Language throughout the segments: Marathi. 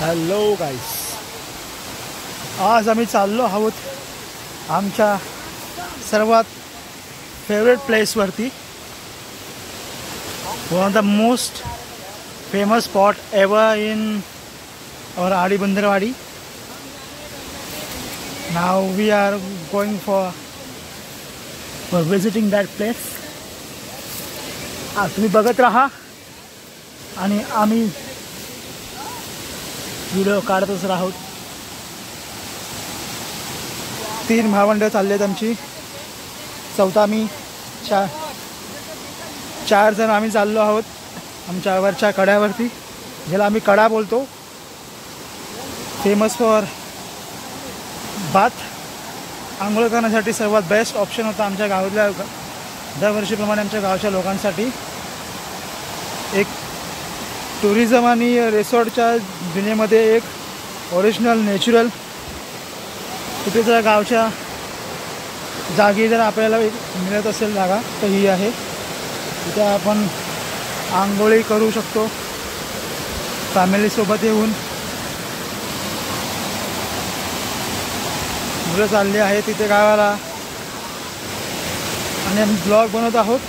हॅलो गाईस, आज आम्ही चाललो आहोत आमच्या सर्वात फेवरेट प्लेसवरती. One of the most famous spot ever in our Adi Bundarwadi. Now we are going for visiting that place. तुम्ही बघत राहा आणि आम्ही व्हिडिओ काढतच राहू. 3 भावंड चाललेत आमची. चौथा मी 4 जण आम्ही चाललो आहोत आमच्या वरच्या कड्यावरती, ज्याला आम्ही कडा बोलतो. फेमस फॉर बाथ, आंघोळ करण्यासाठी सर्वात बेस्ट ऑप्शन होता आमच्या गावातल्या दरवर्षीप्रमाणे आमच्या गावच्या लोकांसाठी. एक टुरिझम आणि रिसॉर्टच्या दुनियेमध्ये एक ओरिजिनल नॅचरल तिथे जर गावच्या जागी जर आपल्याला मिळत असेल जागा तर ही आहे. तिथे आपण आंघोळी करू शकतो फॅमिलीसोबत येऊन. मुलं चालली आहे तिथे गावाला आणि आम्ही ब्लॉग बनवत आहोत.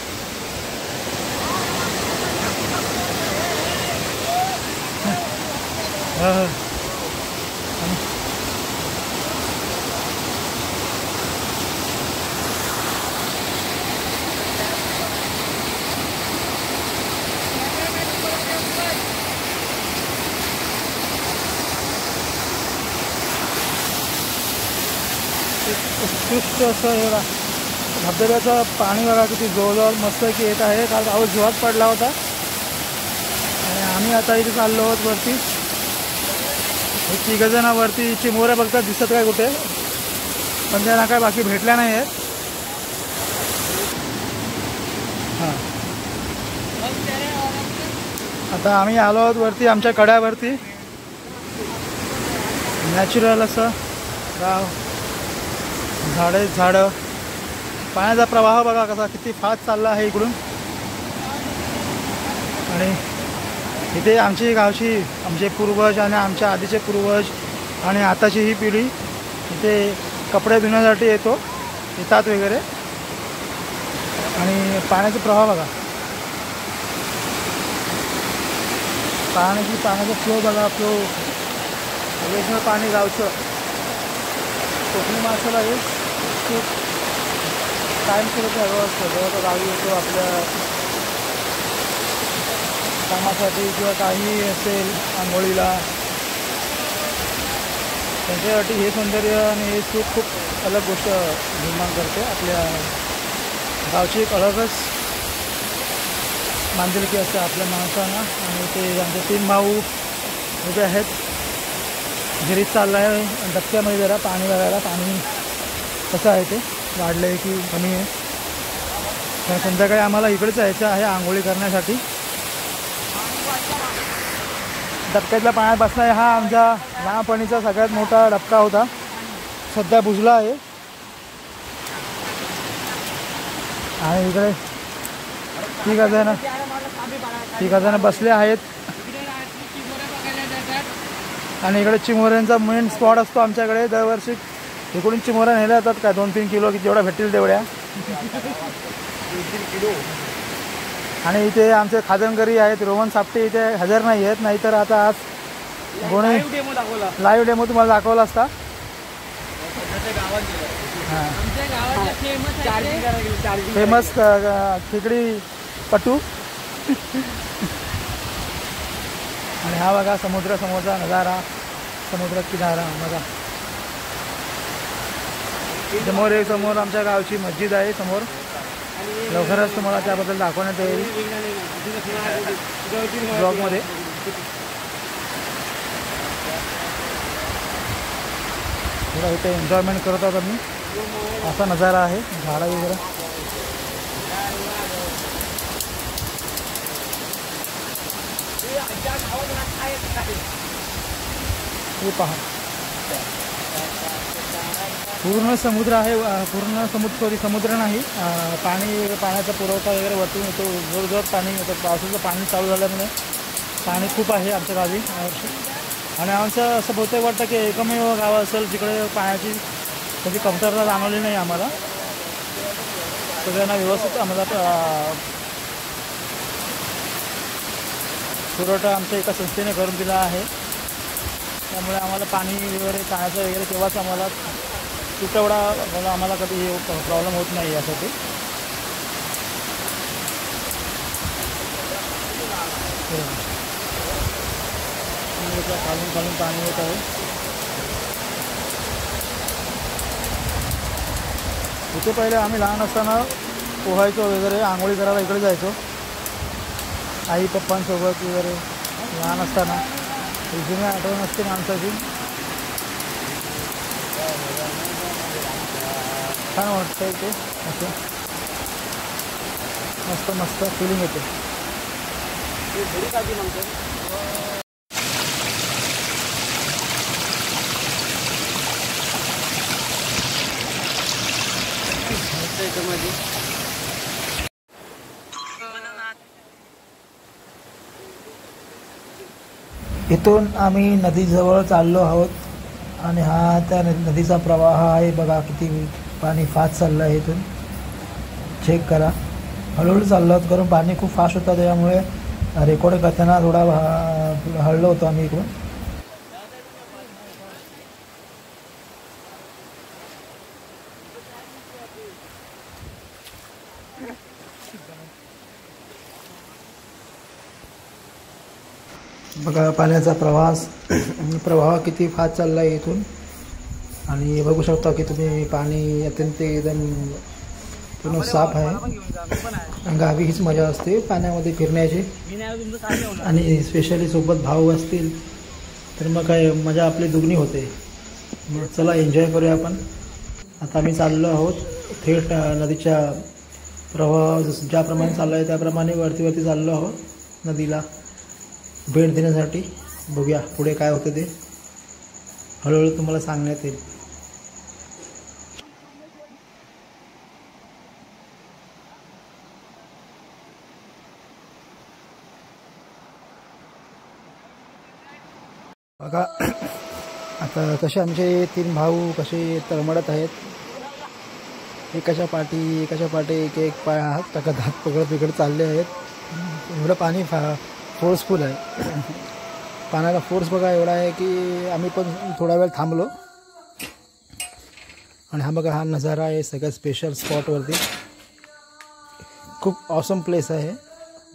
उत्कृष्ट असं एवढा धबधब्याचं पाणी बघा किती जोरदार मस्त की येत आहे. काल पाऊस जोरात पडला होता आणि आम्ही आता इथे चाललो आहोत वरती. हे 3 जण वरती चिमोऱ्या बघतात, दिसत काय कुठे, पण त्यांना काय बाकी भेटल्या नाही आहेत. हां, आता आम्ही आलो आहोत वरती आमच्या कड्यावरती. नॅचरल असं गाव, झाडं, पाण्याचा प्रवाह बघा कसा किती फास्ट चालला आहे इकडून. आणि इथे आमची गावची आमचे पूर्वज आणि आमच्या आधीचे पूर्वज आणि आताची ही पिढी इथे कपडे धुण्यासाठी येतात वगैरे. आणि पाण्याचा प्रवाह बघा, पाण्याचा फ्लो बघा, ओरिजिनल पाणी गावचं. कोकणी माणसाला हे खूप टाईम सुरूच हवं असतं. जेव्हा तो गावी येतो आपल्या कामासाठी किंवा काही असेल आंघोळीला, त्यांच्यासाठी हे सौंदर्य आणि हे सुख खूप अलग गोष्ट निर्माण करते. आपल्या गावची एक अलगच मांदिलकी असते आपल्या माणसांना. आणि ते आमचे 3 भाऊ उभे आहेत. घरीच चालला आहे डबक्यामध्ये जरा पाणी बघायला. पाणी कसं आहे ते वाढलं आहे की कमी आहे. तर संध्याकाळी आम्हाला इकडेच यायचं आहे आंघोळी करण्यासाठी. डबक्यातल्या पाण्यात बसला आहे. हा आमच्या लहानपणीचा सगळ्यात मोठा डबका होता, सध्या बुजला आहे. आणि इकडे 3 जण बसले आहेत. आणि इकडे चिमोऱ्यांचा मेन स्पॉट असतो आमच्याकडे. दरवर्षी इकडून चिमोऱ्या नेल्या जातात काय 2-3 किलो की जेवढ्या भेटतील तेवढ्या. आणि इथे आमचे खाजनकरी आहेत, रोहन सापटे इथे हजर नाही आहेत, नाहीतर आता आज कोणी लाईव्ह डेमो तुम्हाला दाखवला असता. हां, फेमस खेकडी पट्टू. आणि हा बघा समोरचा नजारा, समुद्र किनारा बघा. समोर आमच्या गावची मस्जिद आहे समोर. लवकरच तुम्हाला त्याबद्दल दाखवण्यात येईल ब्लॉगमध्ये. थोडा इथे एन्जॉयमेंट करत आहोत आम्ही. असा नजारा आहे, झाडं वगैरे. हे पहा पूर्ण समुद्र आहे. समुद्र नाही, पाण्याचा पुरवठा वगैरे वरतून येतो. जोरजोरात पाणी येतं. पावसाचं पाणी चालू झाल्यामुळे पाणी खूप आहे आमच्या गावी यावर्षी. आणि आमचं असं बहुतेक वाटतं की एकमेव गाव असेल जिकडे पाण्याची कधी कमतरता जाणवली नाही आम्हाला. सगळ्यांना व्यवस्थित आम्हाला पुरवठा आमच्या एका संस्थेने करून दिला आहे. त्यामुळे आम्हाला पाणी वगैरे पाण्याचं वगैरे केव्हाच आम्हाला तुटवडा आम्हाला कधी प्रॉब्लेम होत नाही यासाठी. खालून खालून पाणी येत आहे. इथे पहिले आम्ही लहान असताना पोहायचो वगैरे, आंघोळी करायला इकडे जायचो आई पप्पांसोबत वगैरे लहान असताना. जुनी आठवण असते माणसाची. छान वाटतं इथे असं मस्त मस्त फिलिंग येते. इथून आम्ही नदीजवळ चाललो आहोत आणि हा त्या नदीचा प्रवाह आहे. बघा किती पाणी फास्ट चाललं आहे. इथून चेक करा. हळूहळू चाललो आहोत कारण पाणी खूप फास्ट होतं. त्यामुळे रेकॉर्ड करताना थोडा हळलो होतो आम्ही इकडून. बघा पाण्याचा प्रवाह किती फास्ट चालला आहे इथून. आणि बघू शकता की तुम्ही पाणी अत्यंत एकदम पूर्ण साफ आहे. गावी हीच मजा असते पाण्यामध्ये फिरण्याची. आणि स्पेशली सोबत भाऊ असतील तर मग काय मजा आपली दुगणी होते. मग चला एन्जॉय करूया आपण. आता आम्ही चाललो आहोत थेट नदीच्या प्रवाह ज्याप्रमाणे चालला आहे त्याप्रमाणे वरती चाललो आहोत नदीला भेट देण्यासाठी. बघूया पुढे काय होतं ते हळूहळू तुम्हाला सांगण्यात येईल. बघा आता कसे आमचे 3 भाऊ कसे तळमळत आहेत. एकाच्या पाठी एक पाय हात पकडत इकडे चालले आहेत. एवढं पाणी फोर्सफुल आहे. पाण्याला फोर्स बघा एवढा आहे की आम्ही पण थोडा वेळ थांबलो. आणि हा बघा हा नजारा आहे सगळ्यात स्पेशल स्पॉटवरती. खूप ऑसम प्लेस आहे.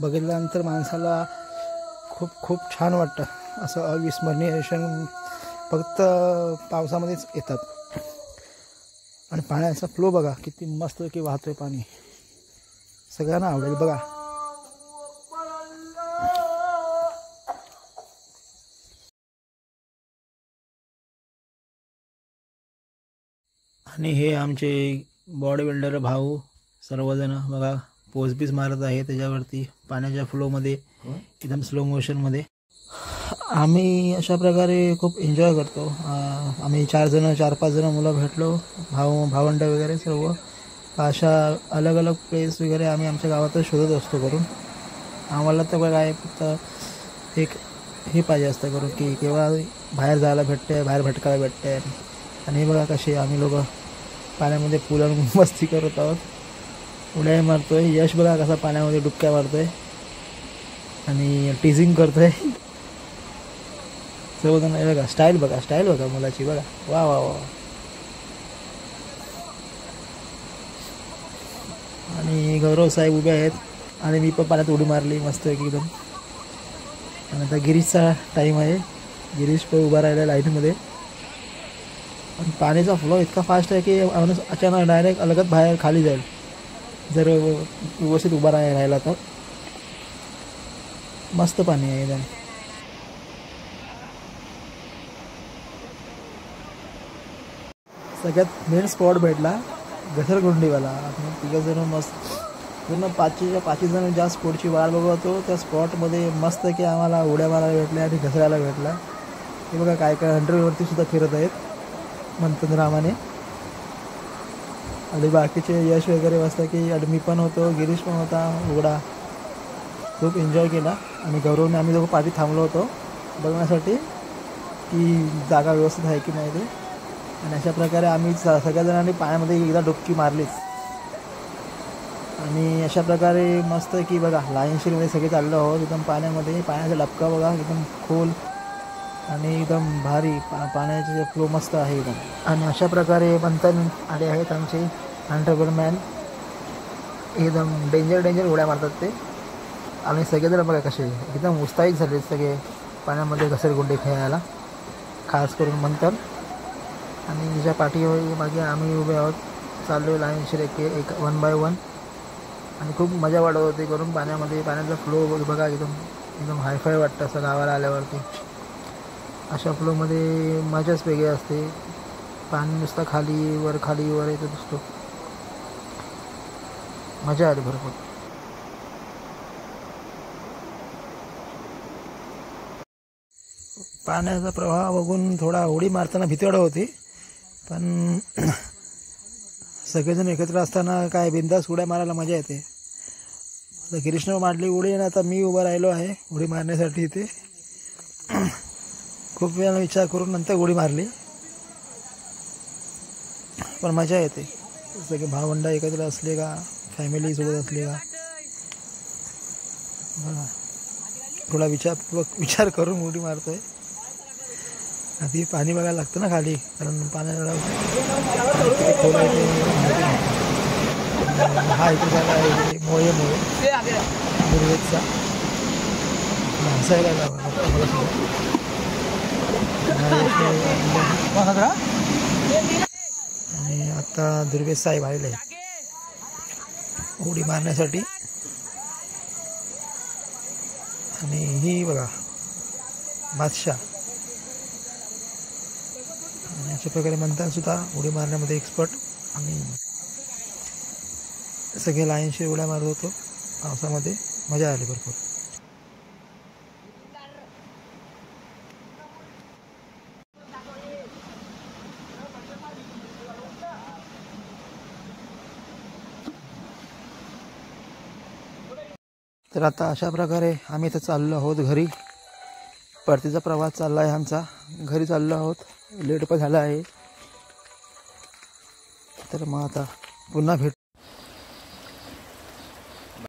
बघितल्यानंतर माणसाला खूप छान वाटतं. असं अविस्मरणीय क्षण फक्त पावसामध्येच येतात. आणि पाण्याचा फ्लो बघा किती मस्त की वाहतोय पाणी. सगळ्यांना आवडेल बघा. आणि हे आमचे बॉडी बिल्डर भाऊ सर्वजण बघा पोज बीस मारत आहे त्याच्यावरती पाण्याच्या फ्लोमध्ये एकदम स्लो मोशनमध्ये. आम्ही अशा प्रकारे खूप एन्जॉय करतो. आम्ही 4-5 जण मुलं भेटलो भावंड वगैरे सर्व. अशा अलग अलग प्लेस वगैरे आम्ही आमच्या गावातच शोधत असतो करून. आम्हाला तर काय फक्त एक हे पाहिजे असतं करून की केव्हा बाहेर जायला भेटते, बाहेर भटकायला भेटते. आणि हे बघा कसे आम्ही लोक पाण्यामध्ये पुलावर मस्ती करत आहोत. उड्या मारतोय. यश बघा कसा पाण्यामध्ये डुबक्या मारतोय आणि टीझिंग करतोय. सर्वजण बघा स्टाईल बघा मुलाची बघा. वा वा वा. आणि गौरव साहेब उभे आहेत आणि मी पण पाण्यात उडी मारली मस्त एकदम. आणि आता गिरीशचा टाईम आहे. गिरीश पण उभा राहिला लाईनमध्ये. आणि पाण्याचा फ्लो इतका फास्ट आहे की अचानक डायरेक्ट अलगत बाहेर खाली जाईल जर व्यवस्थित उभा राहिला तर. मस्त पाणी आहे एकदम. सगळ्यात मेन स्पॉट भेटला घसरगुंडीवाला. आपण 3 जण मस्त पूर्ण 5 जण ज्या स्पॉटची वाट बघत होतो त्या स्पॉटमध्ये मस्त की आम्हाला उड्या मारायला भेटल्या आणि घसरायला भेटला. हे बघा काय अंडरवरती सुद्धा फिरत आहेत मंथनरामाने. आणि बाकीचे यश वगैरे वाजता की आणि मी पण होतो, गिरीश पण होता उघडा. खूप एन्जॉय केला. आणि गौरवने आम्ही दोघं पाठी थांबलो होतो बघण्यासाठी. की जागा व्यवस्थित आहे की नाही ते. आणि अशा प्रकारे आम्ही सगळ्या जणांनी पाण्यामध्ये एकदा डुबकी मारलीच. आणि अशा प्रकारे मस्त की बघा लाईनशीरमध्ये सगळे चाललो आहोत एकदम पाण्यामध्ये. पाण्याचा डबका बघा एकदम खोल आणि एकदम भारी पाण्याचे फ्लो मस्त आहे एकदम. आणि अशा प्रकारे मंथन आले आहेत आमचे अनट्रेबलमॅन. एकदम डेंजर उड्या मारतात ते. आणि सगळेजण बघा कसे एकदम उत्साहित झाले सगळे पाण्यामध्ये घसरगुंडी खेळायला, खास करून मंथन. आणि तिच्या पाठीवर मागे आम्ही उभे आहोत, चाललो लाईनशीर एक 1 बाय 1. आणि खूप मजा वाटत होती करून पाण्यामध्ये. पाण्याचा फ्लो बघा एकदम हायफाय वाटतं असं गावाला आल्यावरती. अशा फ्लोमध्ये मजाच वेगळी असते. पाणी नुसतं खाली वर येत असतो. मजा आली भरपूर. पाण्याचा प्रवाह बघून थोडा उडी मारताना भीती वाटत होती, पण सगळेजण एकत्र असताना काय बिंदास उड्या मारायला मजा येते. आता गिरीशनं मारली उडी आणि आता मी उभा राहिलो आहे उडी मारण्यासाठी इथे. खूप वेळा विचार करून नंतर उडी मारली, पण मजा येते. सगळे भावंडं एकत्र असले का, फॅमिलीसोबत असले का बघा. थोडा विचार करून उडी मारतोय. आधी पाणी बघायला लागतं ना खाली, कारण पाण्याला खोल आहे ते. हा इथे झाला आहे मोये दुर्वेदचा हसायला आणि आता दुर्वेद साहेब आलेले आहे उडी मारण्यासाठी. आणि ही बघा बादशाह. आणि अशा प्रकारे म्हणतात सुद्धा उडी मारण्यामध्ये एक्सपर्ट. आणि सगळे लाईनशी उड्या मारत होतो पावसामध्ये. मजा आली भरपूर. तर आता अशा प्रकारे आम्ही इथं चाललो आहोत घरी. परतीचा प्रवास चालला आहे आमचा. घरी चाललो आहोत, लेट पण झाला आहे. तर मग आता पुन्हा भेट